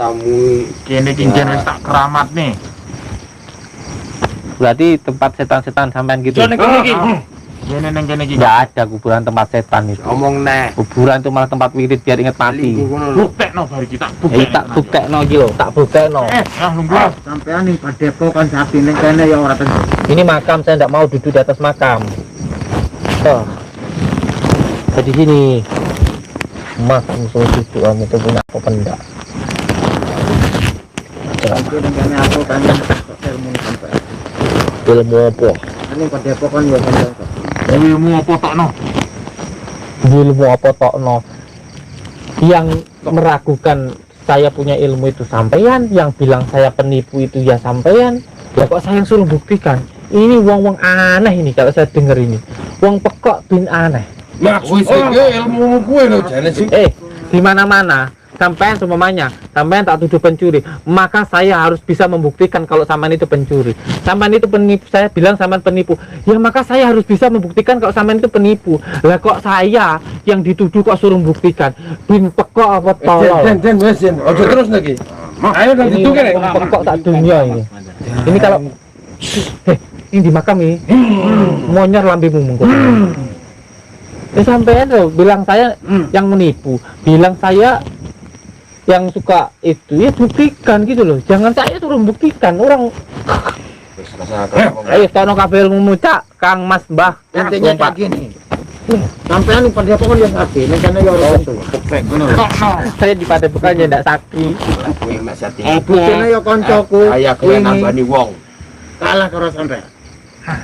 Kene kincen wis tak keramat nih. Berarti tempat setan-setan sampean gitu. Kene iki. Kene nang kene iki. Tidak ada kuburan tempat setan itu. omong nek. Kuburan itu malah tempat wirid biar ingat mati. Buktekno bari kita. Tak buktekno iki lho, tak buktekno. Lungguh. Sampean ning padepokan sapi ning kene ya ora tentu. Ini makam, saya tidak mau duduk di atas makam. Oh. Saya di sini. Mas, musuh cucu kamu itu punya apa enggak? Sampai ning kene aku kan ilmu sampean. Ilmu apa? Ning padepokan ya sampean. Ilmu apa tokno? Ilmu apa tokno? Yang meragukan saya punya ilmu itu sampean, yang bilang saya penipu itu ya sampean. Ya kok saya yang suruh buktikan? Ini wong-wong aneh ini kalau saya dengar ini. Wong pekok bin aneh. Maksudnya ilmu gue lho jane sing. Di mana-mana sampean semuanya, sampean tak tuduh pencuri, maka saya harus bisa membuktikan kalau sampean itu pencuri. Sampean itu penipu, saya bilang sampean penipu. Ya maka saya harus bisa membuktikan kalau sampean itu penipu. Lah kok saya yang dituduh kok suruh membuktikan? Bin pekok apa tolol? Den wis den. Ojo terus lagi. Ayo nang Ini duduk kene. wong pekok tak dunia ini. Ini kalau ini di makam ini monyor lambemu mengko. Sampean loh bilang saya yang menipu, bilang saya yang suka itu, ya buktikan gitu loh. Jangan saya suruh buktikan orang. Ayo kono kabel mucak Kang Mas Mbah. Intinya kayak gini. Sampean ning padepokan ya sapi ning kene ya ora tentu. Buktek ngono. Saya di padepokan ya ndak sakti. Kuwi mek sate. Bukene ya kancaku. Aya kowe nambani wong. Kalah karo sampean.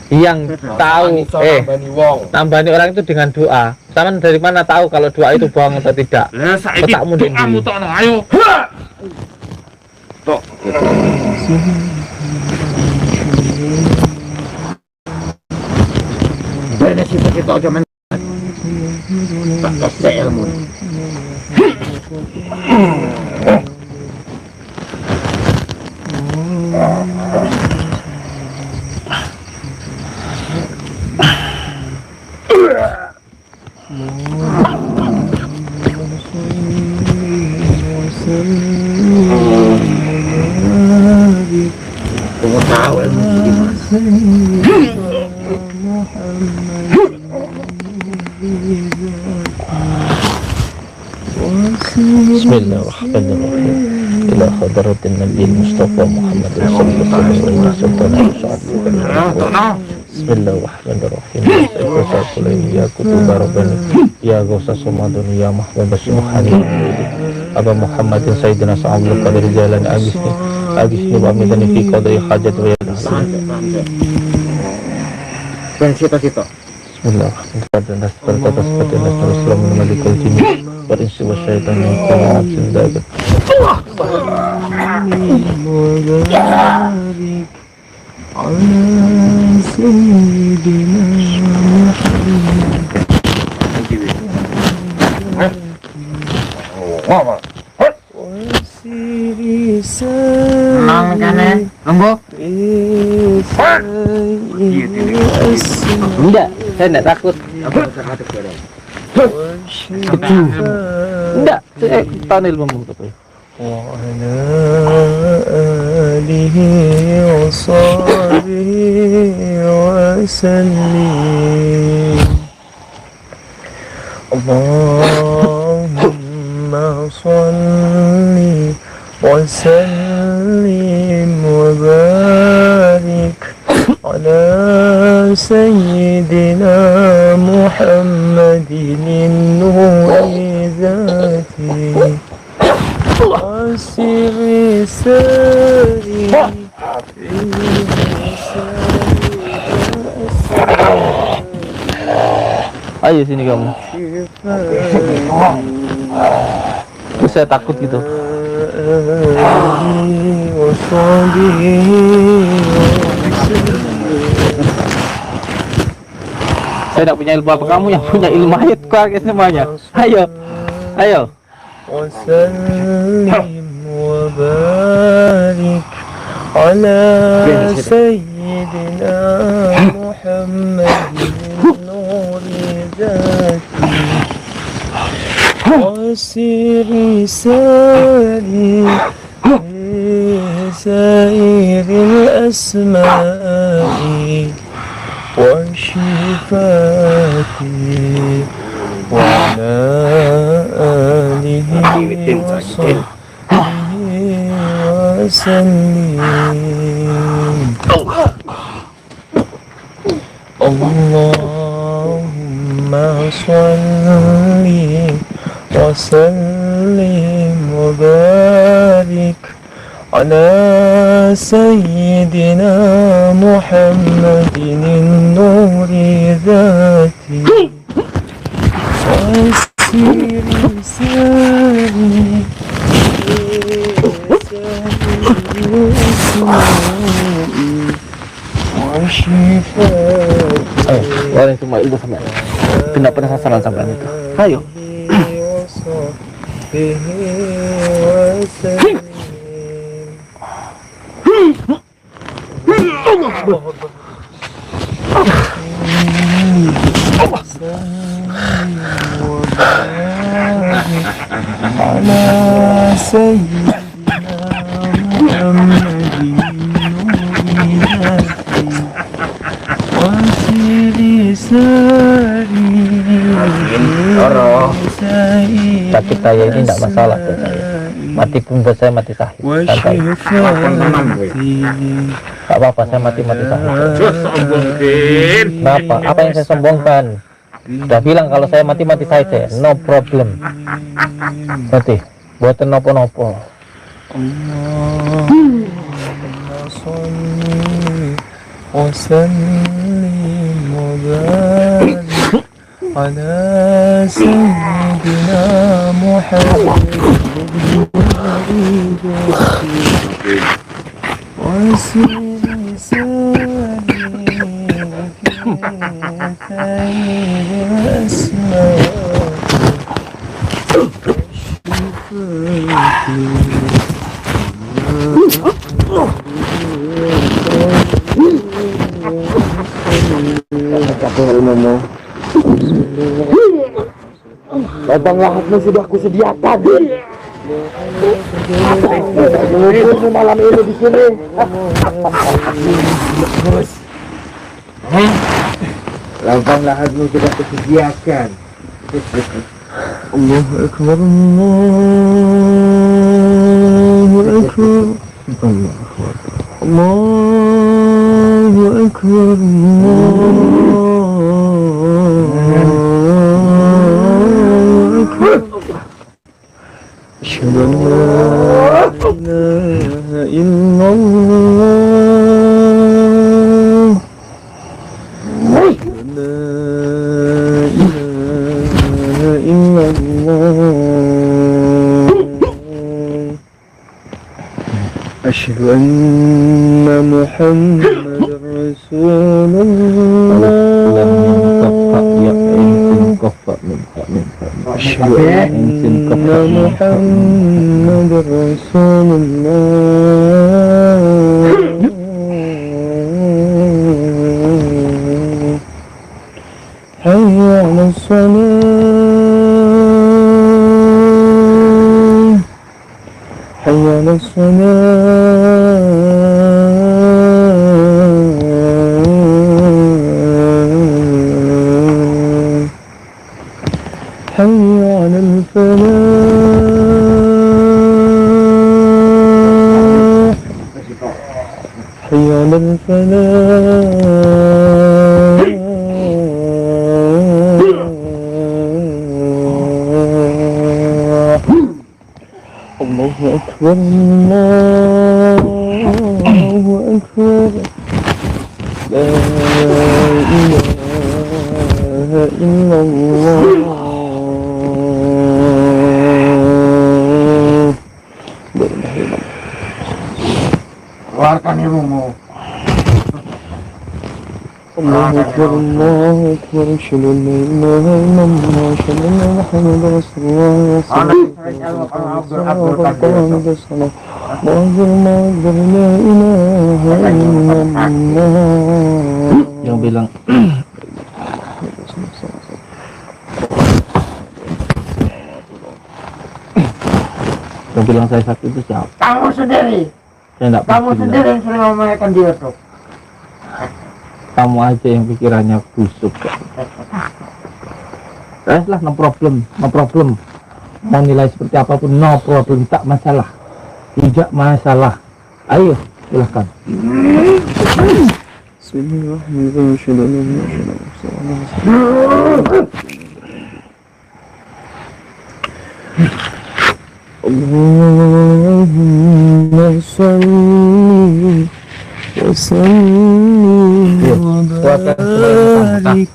Yang tahu nambani wong. tambani orang itu dengan doa. Taman dari mana tahu kalau doa itu bohong atau tidak? Lah saiki Petakmu dek doamu ndi? tokno. Ayo. Tok. Bene kita aja men. Tak kasih ilmu. Kamu tahu ilmu gimana? Bismillahirrahmanirrahim. Ila hadratin Nabi Mustafa Muhammad sallallahu alaihi wasallam. Bismillahirrahmanirrahim. Ya kutuba rabbani ya gausa samadun ya mahbub subhani Aba Muhammadin sayyidina sallallahu alaihi wasallam agisni wa midani fi qadai hajat wa yadhal. Ben cita-cita. Nang kene. Lungguh. Enggak, saya enggak takut. Enggak, tahan ilmu tapi. وعلى آله وصحبه وسلم اللهم صل وسلم وبارك على سيدنا محمد النور ذاته وسر ساري Ayo sini kamu. Terus saya takut gitu. Saya tidak punya ilmu apa, kamu yang punya ilmu, ayo keluarkan semuanya. Ayo, ayo. وسلم وبارك على سيدنا محمد النور ذاته وسر ساري سائر الأسماء وشفاتي وعلى آله وصحبه وسلم اللهم صل وسلم وبارك على سيدنا محمد النور ذاته وسير ساري Orang semua ilmu sampai tidak pernah sasaran sampai itu. Ayo. على سيدنا محمد Sakit saya ini tidak masalah buat saya. Mati pun buat saya mati sahih. Santai. Tak apa-apa, saya mati sahih. Kenapa? Apa yang saya sombongkan? Sudah bilang kalau saya mati saja, no problem. Nanti buatan nopo-nopo. وسلم وبارك على سيدنا محمد وسير Lubang lahatmu sudah aku sediakan. Menguburmu malam ini di sini. Lubang lahatmu sudah aku sediakan. Allahu Akbar, Allahu Akbar, Allahu Akbar, Allahu Akbar. Asyhadu an la ilaha illallah. أشهد أن محمد رسول الله. أشهد أن محمد رسول الله. حي على الصلاة. على الصلاة حي على الفلاح حي على الفلاح الله أكبر الله أكبر لا إله إلا الله Keluarkan ilmumu. الله أكبر الله أكبر أشهد أن لا إله إلا الله أشهد أن محمدا رسول الله Anak Israel kalau Abdul الله أكبر لا إله إلا الله Yang bilang yang bilang saya sakit itu siapa? Kamu sendiri. Saya enggak Kamu sendiri yang sering memaikan dia tuh. Kamu aja yang pikirannya busuk. Lah, no problem. Mau nilai seperti apapun, no problem, tak masalah. Tidak masalah. Ayo, silahkan. Bismillahirrahmanirrahim أشهد أن لا إله إلا الله اللهم صل وسلم وبارك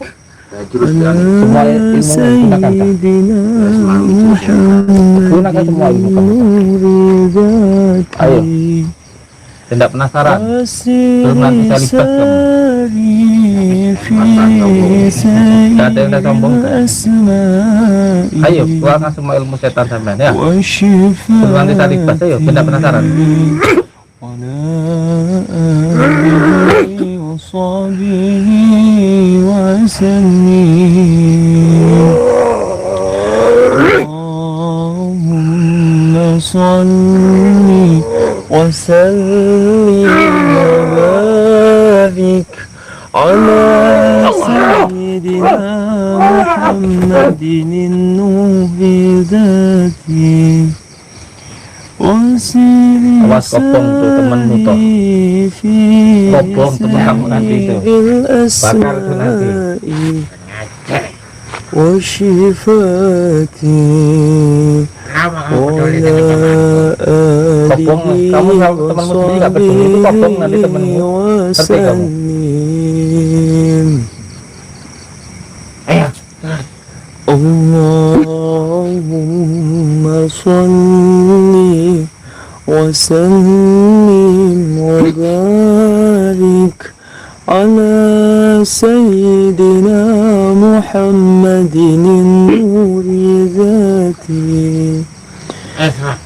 Semua ilmu gunakan tak? Gunakan semua ilmu kamu. Ayo. Tidak penasaran? Belum nanti saya libat kamu. Tidak ada yang dah sombong kan? Ayo, keluarkan semua ilmu setan sampean ya. Belum nanti saya libat, ayo. Tidak penasaran? Allahumma salli wa sallim wa barik ala sayyidina Muhammadin an-nuri dzati Awas kopong tuh temenmu toh. Kopong temen kamu nanti itu. Bakar tuh nanti. Kopong, kamu sama temenmu sendiri gak peduli, itu kopong nanti temenmu. Ngerti kamu? Allahumma salli wa sallim wa barik ala sayyidina Muhammadin nuri dzati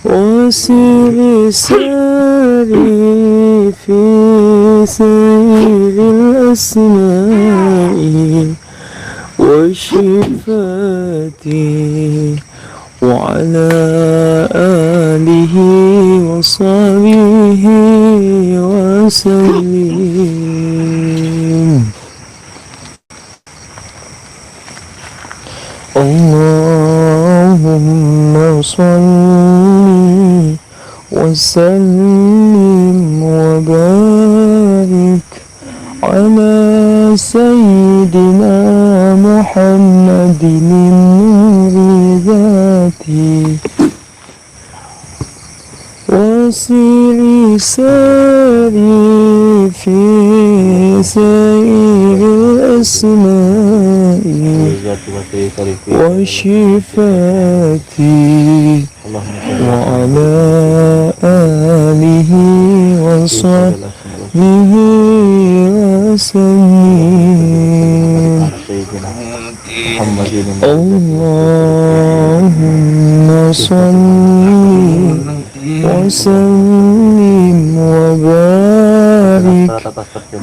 wa siri sari fi sayyidil asma'i وشفاتي وعلى آله وصحبه وسلم اللهم صل وسلم وبارك على سيدنا محمد النور ذاتي وسير ساري في سير الأسماء وشفاتي وعلى آله وصحبه وسلم اللهم صل وسلم وبارك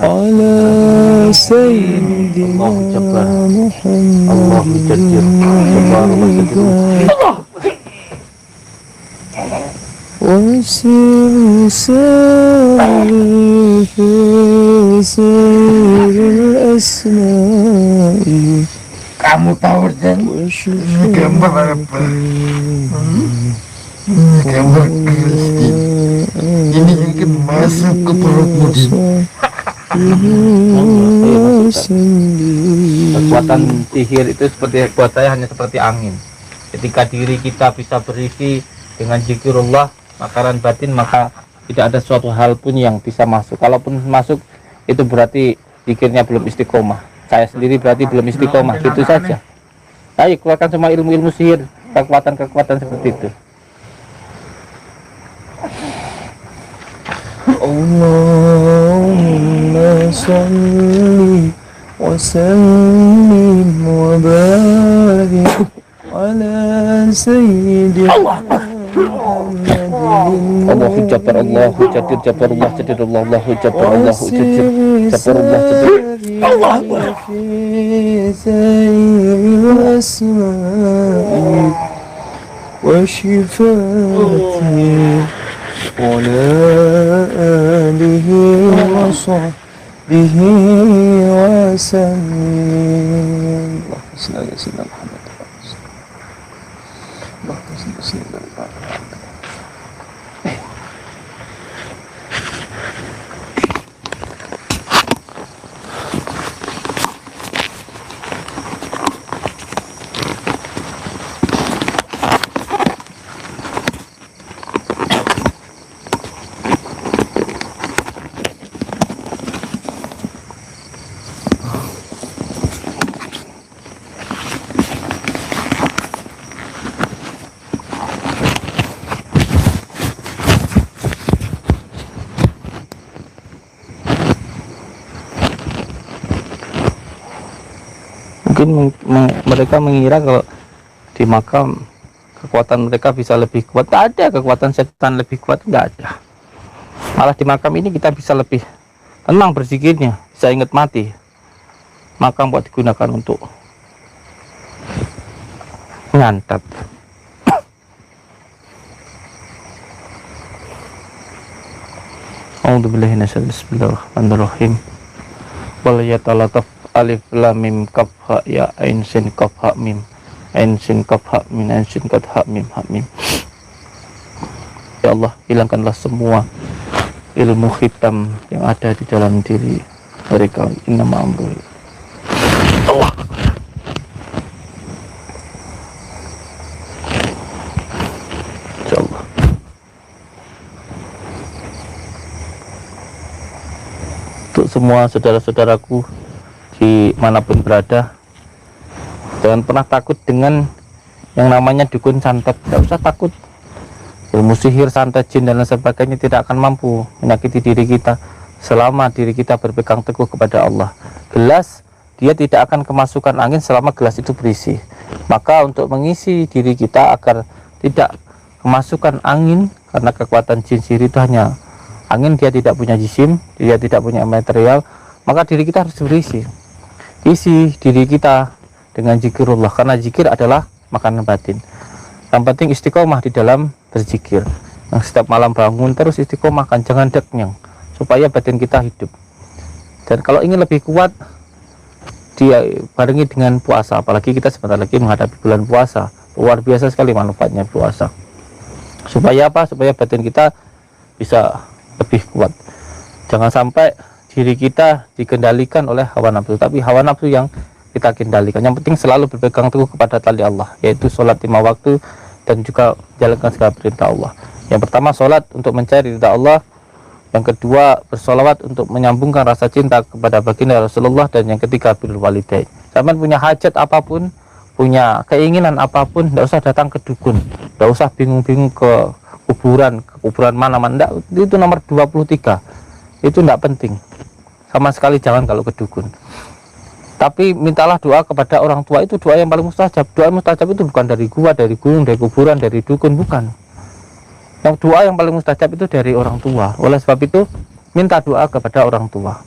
على سيدنا محمد وسلم Kamu tahu dan ini gambar apa? Ini gambar Kristi. Ini yang masuk ke perutmu Din. Kekuatan sihir itu seperti buat saya hanya seperti angin. Ketika diri kita bisa berisi dengan zikrullah, makanan batin, maka tidak ada suatu hal pun yang bisa masuk. Kalaupun masuk, itu berarti zikirnya belum istiqomah. Saya sendiri berarti belum istiqomah, gitu saja. Ayo keluarkan semua ilmu-ilmu sihir, kekuatan-kekuatan seperti itu. Allahumma salli wa sallim wa barik ala sayyidina Allahu Jabbar, Allahu Jadir, Jabbar Allah, Jadir Allah, Allahu Jabbar, Allahu Jadir, Jabbar Allah, Jadir. وعلى آله وصحبه وسلم. اللهم صل على سيدنا محمد. اللهم صل على سيدنا محمد. Mungkin mereka mengira kalau di makam kekuatan mereka bisa lebih kuat. Tidak ada kekuatan setan lebih kuat, tidak ada. Malah di makam ini kita bisa lebih tenang berzikirnya, bisa ingat mati. Makam buat digunakan untuk nyantet. A'udzubillahi minasyaitonir rajim. Bismillahirrahmanirrahim. Wal yatalataf alif lam mim kaf ha ya ain sin kaf ha mim ain sin kaf ha min ain sin kaf ha mim ha mim. Ya Allah, hilangkanlah semua ilmu hitam yang ada di dalam diri mereka. Innama amru Allah. Ya Allah. Untuk semua saudara-saudaraku dimanapun berada, jangan pernah takut dengan yang namanya dukun santet. Tidak usah takut. Ilmu sihir, santet, jin dan lain sebagainya tidak akan mampu menyakiti diri kita selama diri kita berpegang teguh kepada Allah. Gelas, dia tidak akan kemasukan angin selama gelas itu berisi. Maka untuk mengisi diri kita agar tidak kemasukan angin, karena kekuatan jin sihir itu hanya angin, dia tidak punya jisim, dia tidak punya material, maka diri kita harus berisi. Isi diri kita dengan zikirullah, karena zikir adalah makanan batin. Yang penting istiqomah di dalam berzikir. Yang setiap malam bangun terus istiqomahkan, jangan deknyang, supaya batin kita hidup. Dan kalau ingin lebih kuat, dia barengi dengan puasa. Apalagi kita sebentar lagi menghadapi bulan puasa, luar biasa sekali manfaatnya puasa. Supaya apa? Supaya batin kita bisa lebih kuat. Jangan sampai diri kita dikendalikan oleh hawa nafsu, tapi hawa nafsu yang kita kendalikan. Yang penting selalu berpegang teguh kepada tali Allah, yaitu sholat 5 waktu dan juga jalankan segala perintah Allah. Yang pertama sholat untuk mencari ridha Allah, yang kedua bersolawat untuk menyambungkan rasa cinta kepada baginda Rasulullah, dan yang ketiga birrul walidain. Sampai punya hajat apapun, punya keinginan apapun, tidak usah datang ke dukun, tidak usah bingung-bingung ke kuburan mana-mana. Itu nomor 23, itu tidak penting sama sekali. Jangan kalau ke dukun, tapi mintalah doa kepada orang tua. Itu doa yang paling mustajab. Doa mustajab itu bukan dari gua, dari gunung, dari kuburan, dari dukun, bukan. Yang doa yang paling mustajab itu dari orang tua. Oleh sebab itu minta doa kepada orang tua,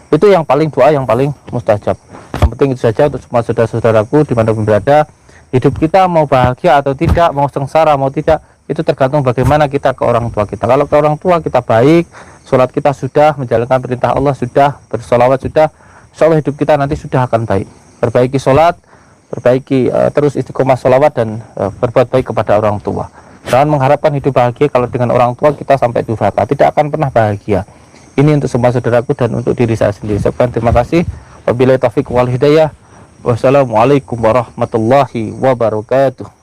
itu yang paling doa yang paling mustajab. Yang penting itu saja untuk semua saudara-saudaraku dimanapun berada. Hidup kita mau bahagia atau tidak, mau sengsara mau tidak, itu tergantung bagaimana kita ke orang tua kita. Kalau ke orang tua kita baik, sholat kita sudah, menjalankan perintah Allah sudah, bersolawat sudah, insya Allah hidup kita nanti sudah akan baik. Perbaiki sholat, perbaiki terus istiqomah sholawat, dan berbuat baik kepada orang tua. Jangan mengharapkan hidup bahagia kalau dengan orang tua kita sampai durhaka, tidak akan pernah bahagia. Ini untuk semua saudaraku dan untuk diri saya sendiri. Terima kasih. Wabillahi taufiq wal hidayah. Wassalamualaikum warahmatullahi wabarakatuh.